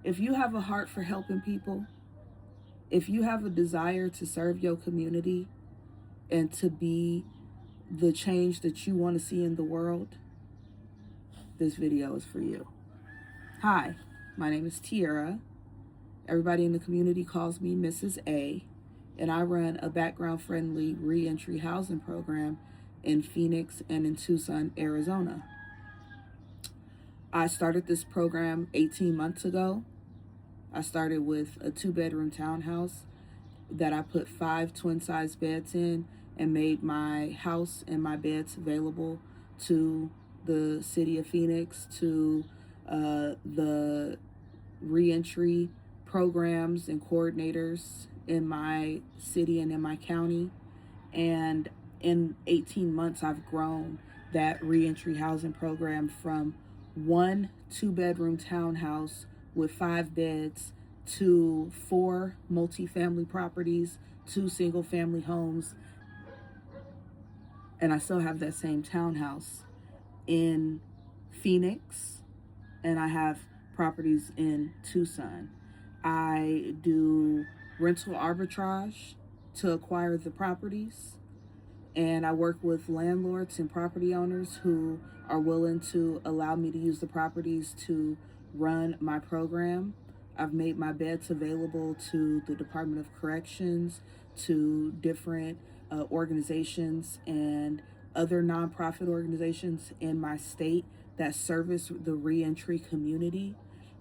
If you have a heart for helping people, if you have a desire to serve your community and to be the change that you want to see in the world, this video is for you. Hi, my name is Tiara. Everybody in the community calls me Mrs. A, and I run a background-friendly reentry housing program in Phoenix and in Tucson, Arizona. I started this program 18 months ago. I started with a 2-bedroom townhouse that I put 5 twin-size beds in and made my house and my beds available to the city of Phoenix, to the reentry programs and coordinators in my city and in my county. And in 18 months, I've grown that reentry housing program from 1 2-bedroom townhouse with 5 beds to 4 multifamily properties, 2 single-family homes, and I still have that same townhouse in Phoenix, and I have properties in Tucson. I do rental arbitrage to acquire the properties, and I work with landlords and property owners who are willing to allow me to use the properties to run my program. I've made my beds available to the Department of Corrections, to different organizations and other nonprofit organizations in my state that service the reentry community.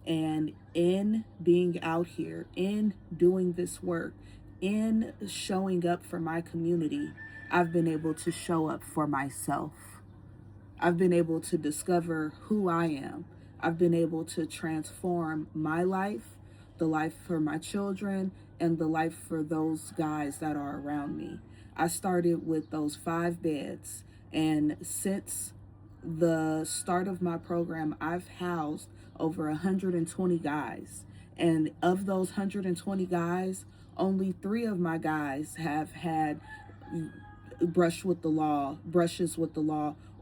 And in being out here, in doing this work, in showing up for my community, I've been able to show up for myself. I've been able to discover who I am. I've been able to transform my life, the life for my children, and the life for those guys that are around me. I started with those 5 beds, and since the start of my program, I've housed over 120 guys. And of those 120 guys, only 3 of my guys have had brushes with the law,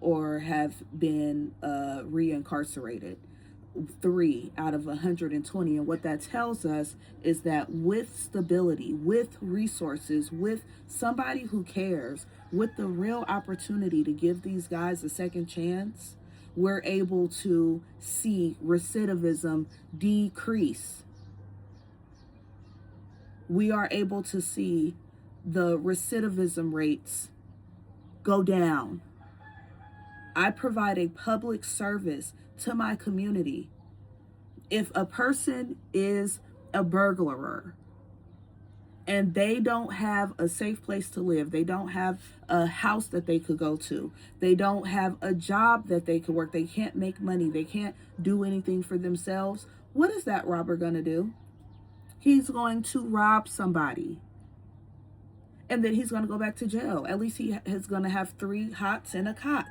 or have been reincarcerated. 3 out of 120. And what that tells us is that with stability, with resources, with somebody who cares, with the real opportunity to give these guys a second chance, we're able to see recidivism decrease. We are able to see the recidivism rates go down. I provide a public service to my community. If a person is a burglarer and they don't have a safe place to live, they don't have a house that they could go to, they don't have a job that they could work, they can't make money, they can't do anything for themselves, what is that robber going to do? He's going to rob somebody. And then he's going to go back to jail. At least he is going to have 3 hots and a cot.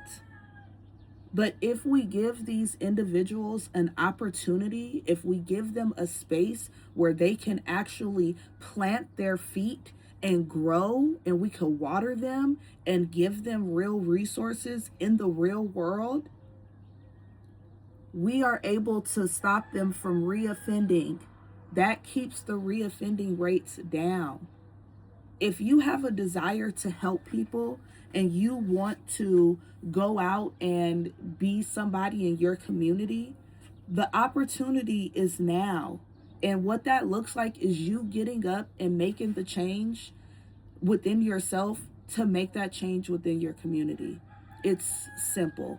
But if we give these individuals an opportunity, if we give them a space where they can actually plant their feet and grow, and we can water them and give them real resources in the real world, we are able to stop them from reoffending. That keeps the reoffending rates down. If you have a desire to help people and you want to go out and be somebody in your community, the opportunity is now. And what that looks like is you getting up and making the change within yourself to make that change within your community. It's simple.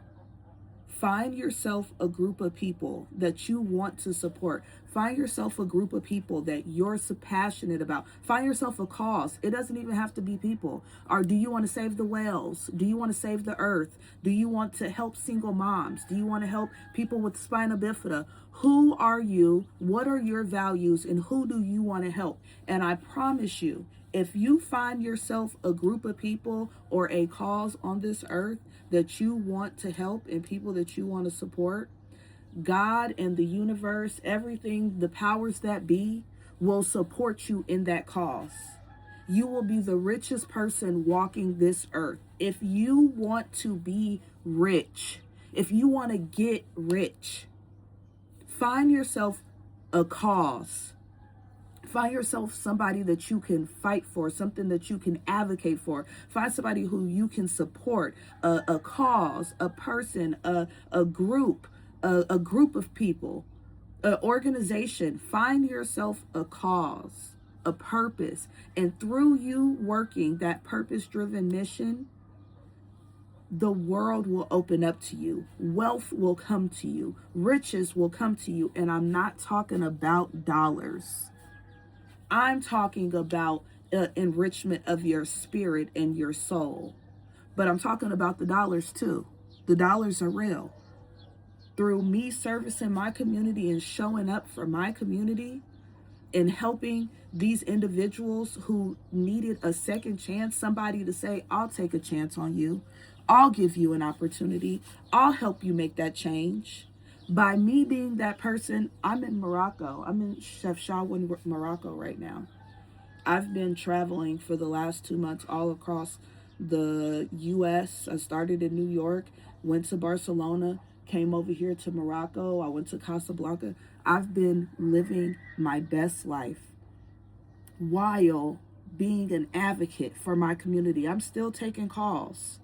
Find yourself a group of people that you want to support. Find yourself a group of people that you're so passionate about. Find yourself a cause. It doesn't even have to be people. Or do you want to save the whales? Do you want to save the earth? Do you want to help single moms? Do you want to help people with spina bifida? Who are you? What are your values? And who do you want to help? And I promise you, if you find yourself a group of people or a cause on this earth that you want to help and people that you want to support, God and the universe, everything, the powers that be, will support you in that cause. You will be the richest person walking this earth. If you want to be rich, if you want to get rich, find yourself a cause. Find yourself somebody that you can fight for, something that you can advocate for. Find somebody who you can support, a cause, a person, a group, a group of people, an organization. Find yourself a cause, a purpose. And through you working that purpose-driven mission, the world will open up to you. Wealth will come to you. Riches will come to you. And I'm not talking about dollars. I'm talking about enrichment of your spirit and your soul. But I'm talking about the dollars too. The dollars are real. Through me servicing my community and showing up for my community and helping these individuals who needed a second chance, somebody to say, I'll take a chance on you. I'll give you an opportunity. I'll help you make that change. By me being that person, I'm in Morocco. I'm in Chef Shawwin, Morocco right now. I've been traveling for the last 2 months all across the U.S. I started in New York, went to Barcelona, came over here to Morocco. I went to Casablanca. I've been living my best life while being an advocate for my community. I'm still taking calls.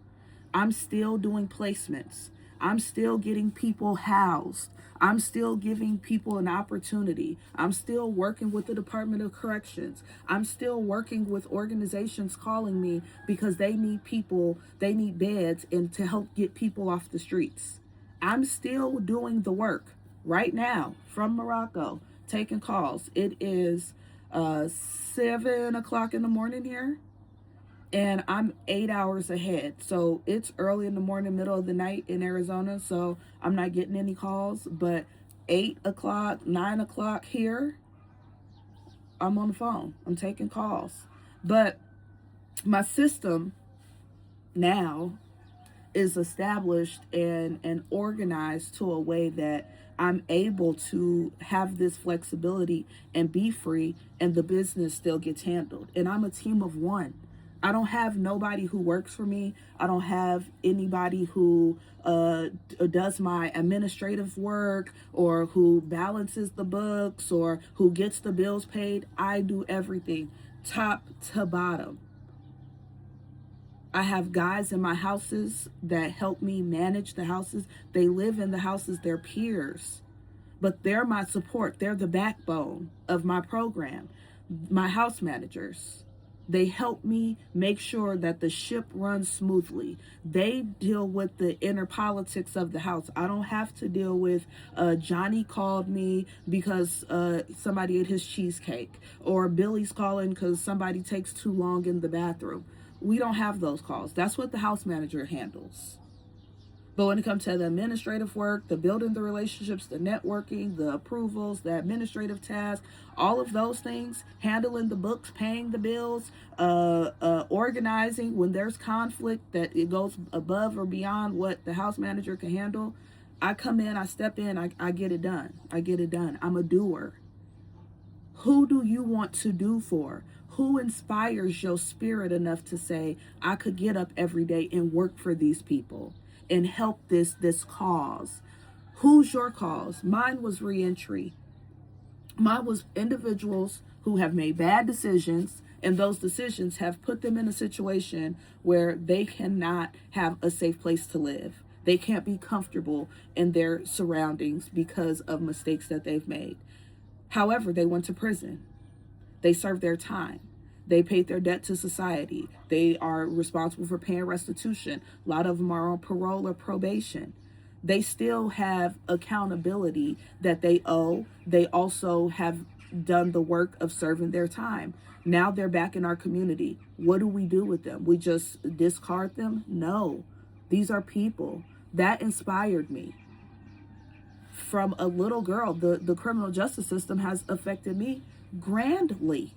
I'm still doing placements. I'm still getting people housed. I'm still giving people an opportunity. I'm still working with the Department of Corrections. I'm still working with organizations calling me because they need people, they need beds, and to help get people off the streets. I'm still doing the work right now from Morocco, taking calls. It is 7 o'clock in the morning here. And I'm 8 hours ahead. So it's early in the morning, middle of the night in Arizona. So I'm not getting any calls. But 8 o'clock, 9 o'clock here, I'm on the phone. I'm taking calls. But my system now is established and organized to a way that I'm able to have this flexibility and be free, and the business still gets handled. And I'm a team of one. I don't have nobody who works for me. I don't have anybody who does my administrative work or who balances the books or who gets the bills paid. I do everything top to bottom. I have guys in my houses that help me manage the houses. They live in the houses, they're peers, but they're my support. They're the backbone of my program. My house managers, they help me make sure that the ship runs smoothly. They deal with the inner politics of the house. I don't have to deal with Johnny called me because somebody ate his cheesecake, or Billy's calling because somebody takes too long in the bathroom. We don't have those calls. That's what the house manager handles. But when it comes to the administrative work, the building the relationships, the networking, the approvals, the administrative tasks, all of those things, handling the books, paying the bills, organizing when there's conflict that it goes above or beyond what the house manager can handle, I come in, I step in, I get it done. I get it done. I'm a doer. Who do you want to do for? Who inspires your spirit enough to say, I could get up every day and work for these people and help this cause? Who's your cause? Mine was reentry. Mine was individuals who have made bad decisions, and those decisions have put them in a situation where they cannot have a safe place to live. They can't be comfortable in their surroundings because of mistakes that they've made. However, they went to prison. They served their time. They paid their debt to society. They are responsible for paying restitution. A lot of them are on parole or probation. They still have accountability that they owe. They also have done the work of serving their time. Now they're back in our community. What do we do with them? We just discard them? No. These are people. That inspired me. From a little girl, the criminal justice system has affected me grandly.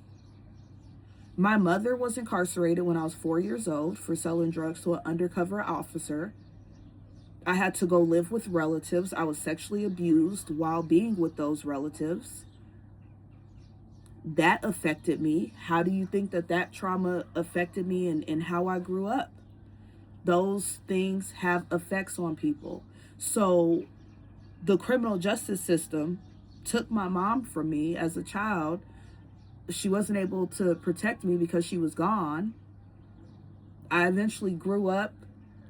My mother was incarcerated when I was 4 years old for selling drugs to an undercover officer. I had to go live with relatives. I was sexually abused while being with those relatives. That affected me. How do you think that trauma affected me and how I grew up? Those things have effects on people. So the criminal justice system took my mom from me as a child. She wasn't able to protect me because she was gone. I eventually grew up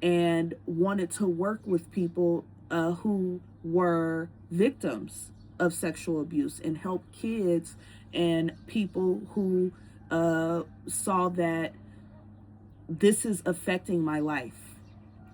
and wanted to work with people who were victims of sexual abuse and help kids and people who saw that this is affecting my life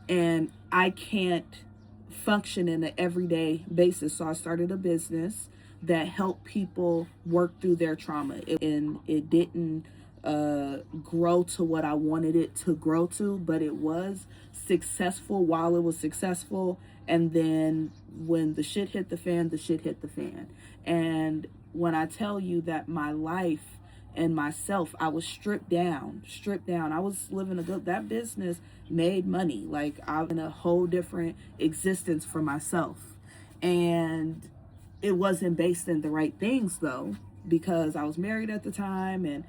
and I can't function in an everyday basis. So I started a business that helped people work through their trauma, and it didn't grow to what I wanted it to grow to, but it was successful while it was successful. And then when the shit hit the fan, the shit hit the fan. And when I tell you that my life and myself, I was stripped down. I was living that business made money. Like, I'm in a whole different existence for myself. And it wasn't based in the right things though, because I was married at the time, and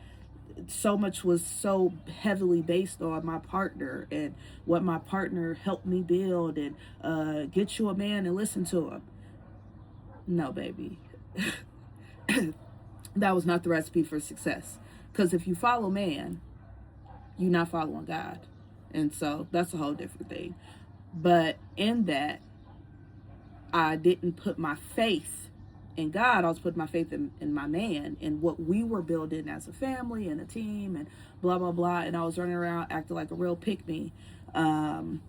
so much was so heavily based on my partner and what my partner helped me build, and get you a man and listen to him. No, baby. That was not the recipe for success. Because if you follow man, you're not following God. And so that's a whole different thing. But in that, I didn't put my faith in God. I was putting my faith in my man and what we were building as a family and a team and blah, blah, blah. And I was running around acting like a real pick-me behind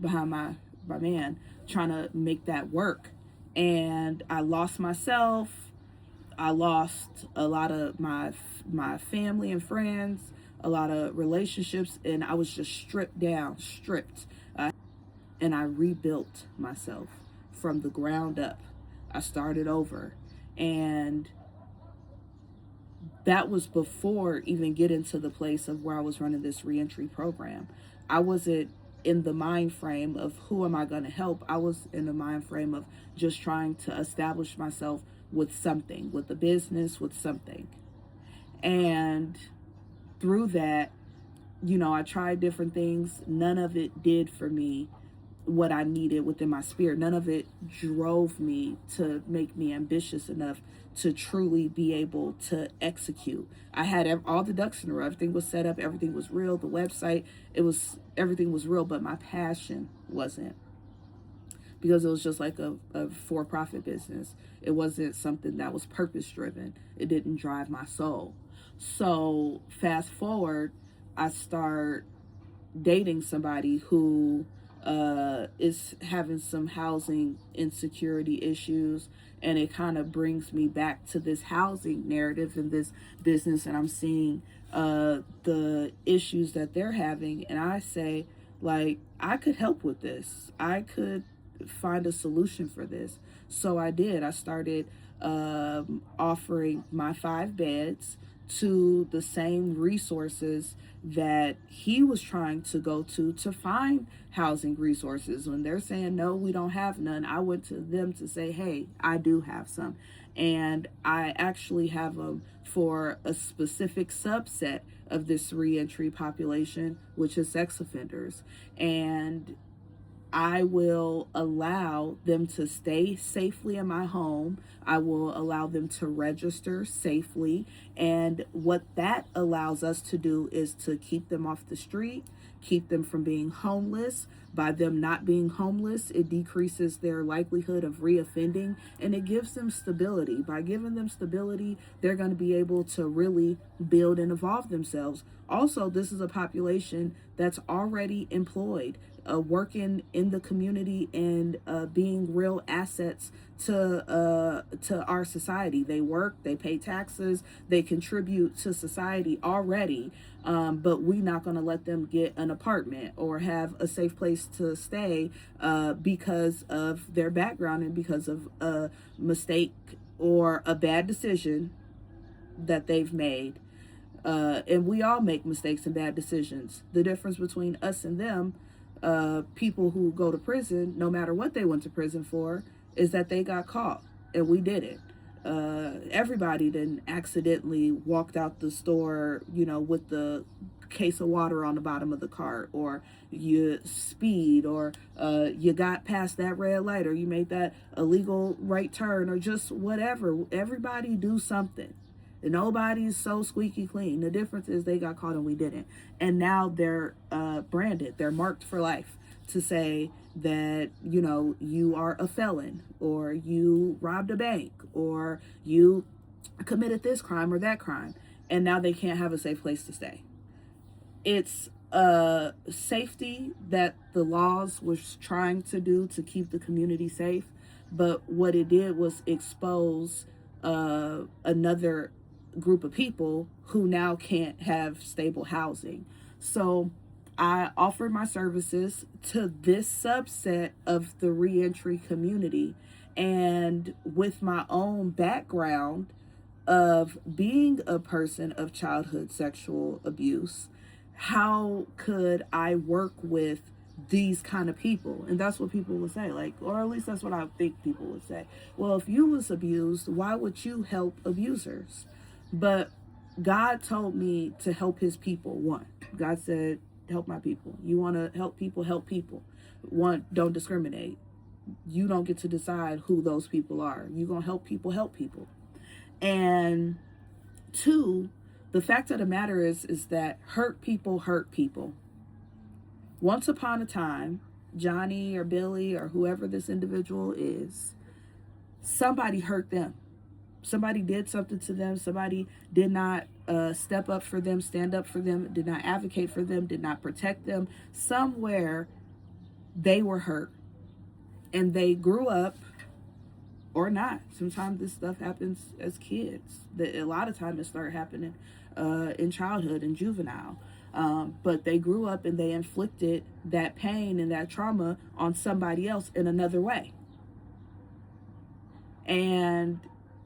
my man, trying to make that work. And I lost myself. I lost a lot of my family and friends, a lot of relationships, and I was just stripped. And I rebuilt myself from the ground up. I started over. And that was before even getting to the place of where I was running this reentry program. I wasn't in the mind frame of who am I going to help. I was in the mind frame of just trying to establish myself with something, with a business, with something. And through that, I tried different things. None of it did for me what I needed within my spirit. None of it drove me to make me ambitious enough to truly be able to execute. I had all the ducks in a row. Everything was set up. Everything was real. The website, everything was real, but my passion wasn't. Because it was just like a for-profit business. It wasn't something that was purpose-driven. It didn't drive my soul. So fast forward, I start dating somebody who is having some housing insecurity issues, and it kind of brings me back to this housing narrative in this business, and I'm seeing the issues that they're having, and I say, like, I could help with this. I could find a solution for this. So I did. I started offering my 5 beds to the same resources that he was trying to go to find housing resources. When they're saying, no, we don't have none, I went to them to say, hey, I do have some. And I actually have them for a specific subset of this reentry population, which is sex offenders. And I will allow them to stay safely in my home. I will allow them to register safely. And what that allows us to do is to keep them off the street, keep them from being homeless. By them not being homeless, it decreases their likelihood of reoffending, and it gives them stability. By giving them stability, they're going to be able to really build and evolve themselves. Also, this is a population that's already employed, working in the community and being real assets to our society. They work, they pay taxes, they contribute to society already, but we're not going to let them get an apartment or have a safe place to stay because of their background and because of a mistake or a bad decision that they've made. And we all make mistakes and bad decisions. The difference between us and them, people who go to prison, no matter what they went to prison for, is that they got caught and we didn't. everybody then accidentally walked out the store, with the case of water on the bottom of the cart, or you speed, or you got past that red light, or you made that illegal right turn, or just whatever. Everybody do something. And nobody's so squeaky clean. The difference is they got caught and we didn't. And now they're branded. They're marked for life to say that, you are a felon, or you robbed a bank, or you committed this crime or that crime. And now they can't have a safe place to stay. It's safety that the laws was trying to do to keep the community safe. But what it did was expose another group of people who now can't have stable housing. So I offered my services to this subset of the reentry community. And with my own background of being a person of childhood sexual abuse, how could I work with these kind of people? And that's what people would say, like, or at least that's what I think people would say. Well, if you was abused, why would you help abusers? But God told me to help his people. One, God said, help my people. You want to help people, help people. One, don't discriminate. You don't get to decide who those people are. You're going to help people, help people. And two, the fact of the matter is that hurt people hurt people. Once upon a time, Johnny or Billy or whoever this individual is, somebody hurt them. Somebody did something to them. Somebody did not step up for them, stand up for them, did not advocate for them, did not protect them. Somewhere they were hurt. And they grew up, or not. Sometimes this stuff happens as kids. A lot of times it started happening in childhood and juvenile. But they grew up and they inflicted that pain and that trauma on somebody else in another way. And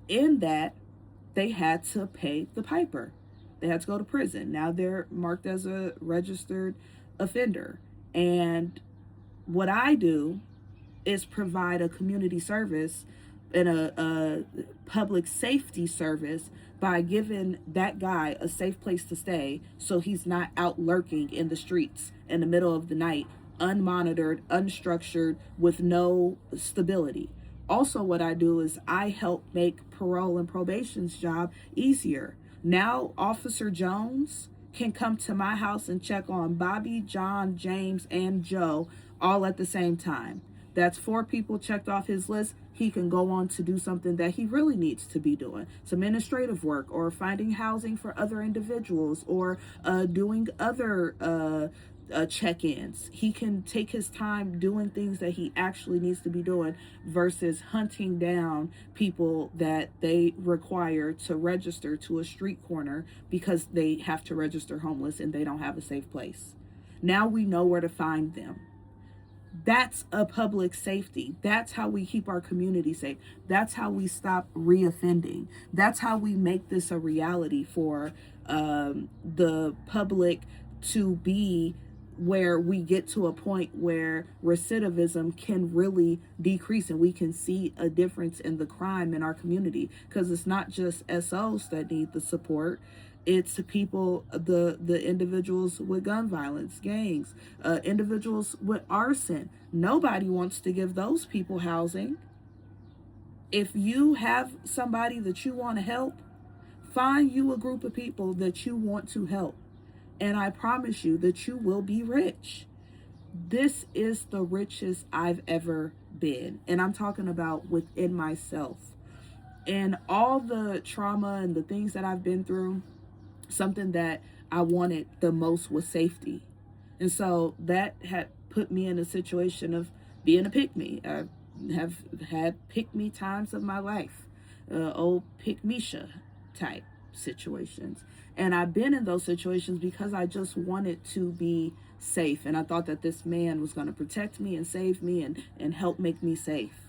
in that, they had to pay the piper. They had to go to prison. Now they're marked as a registered offender. And what I do is provide a community service and a public safety service by giving that guy a safe place to stay so he's not out lurking in the streets in the middle of the night, unmonitored, unstructured, with no stability. Also, what I do is I help make parole and probation's job easier. Now, Officer Jones can come to my house and check on Bobby, John, James, and Joe all at the same time. That's 4 people checked off his list. He can go on to do something that he really needs to be doing, some administrative work, or finding housing for other individuals, or doing other check-ins. He can take his time doing things that he actually needs to be doing versus hunting down people that they require to register to a street corner because they have to register homeless and they don't have a safe place. Now we know where to find them. That's a public safety. That's how we keep our community safe. That's how we stop reoffending. That's how we make this a reality for the public to be where we get to a point where recidivism can really decrease and we can see a difference in the crime in our community. Because it's not just SOs that need the support. It's people, the individuals with gun violence, gangs, individuals with arson. Nobody wants to give those people housing. If you have somebody that you want to help, find you a group of people that you want to help. And I promise you that you will be rich. This is the richest I've ever been. And I'm talking about within myself. And all the trauma and the things that I've been through, something that I wanted the most was safety. And so that had put me in a situation of being a pick-me. I have had pick-me times of my life, old pick-me-sha type situations. And I've been in those situations because I just wanted to be safe. And I thought that this man was going to protect me and save me and help make me safe.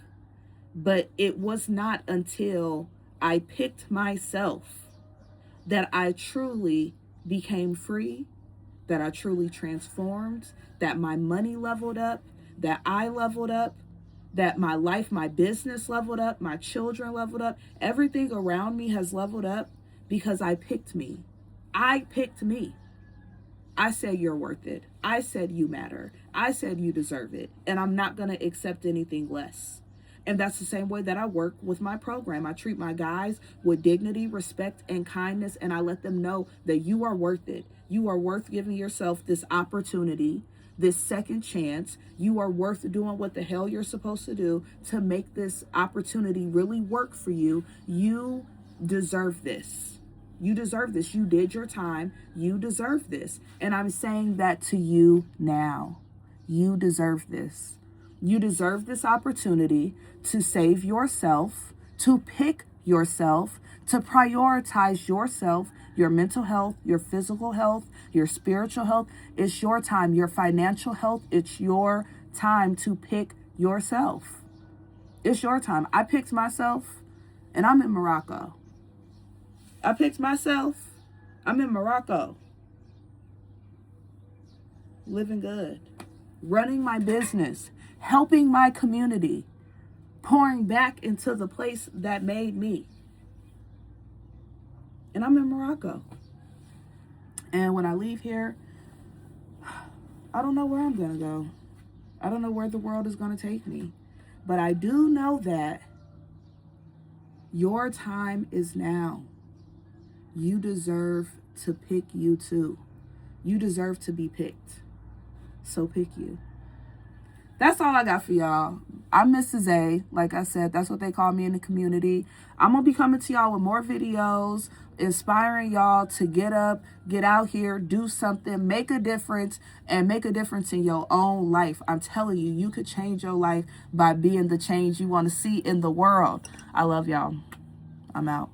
But it was not until I picked myself that I truly became free, that I truly transformed, that my money leveled up, that I leveled up, that my life, my business leveled up, my children leveled up, everything around me has leveled up because I picked me. I picked me. I said you're worth it. I said you matter. I said you deserve it. And I'm not going to accept anything less. And that's the same way that I work with my program. I treat my guys with dignity, respect, and kindness. And I let them know that you are worth it. You are worth giving yourself this opportunity, this second chance. You are worth doing what the hell you're supposed to do to make this opportunity really work for you. You deserve this. You deserve this. You did your time. You deserve this. And I'm saying that to you now. You deserve this. You deserve this opportunity to save yourself, to pick yourself, to prioritize yourself, your mental health, your physical health, your spiritual health. It's your time. Your financial health. It's your time to pick yourself. It's your time. I picked myself, and I'm in Morocco. I picked myself. I'm in Morocco. Living good. Running my business. Helping my community. Pouring back into the place that made me. And I'm in Morocco. And when I leave here, I don't know where I'm going to go. I don't know where the world is going to take me. But I do know that your time is now. You deserve to pick you too. You deserve to be picked. So pick you. That's all I got for y'all. I'm Mrs. A. Like I said, that's what they call me in the community. I'm going to be coming to y'all with more videos, inspiring y'all to get up, get out here, do something, make a difference, and make a difference in your own life. I'm telling you, you could change your life by being the change you want to see in the world. I love y'all. I'm out.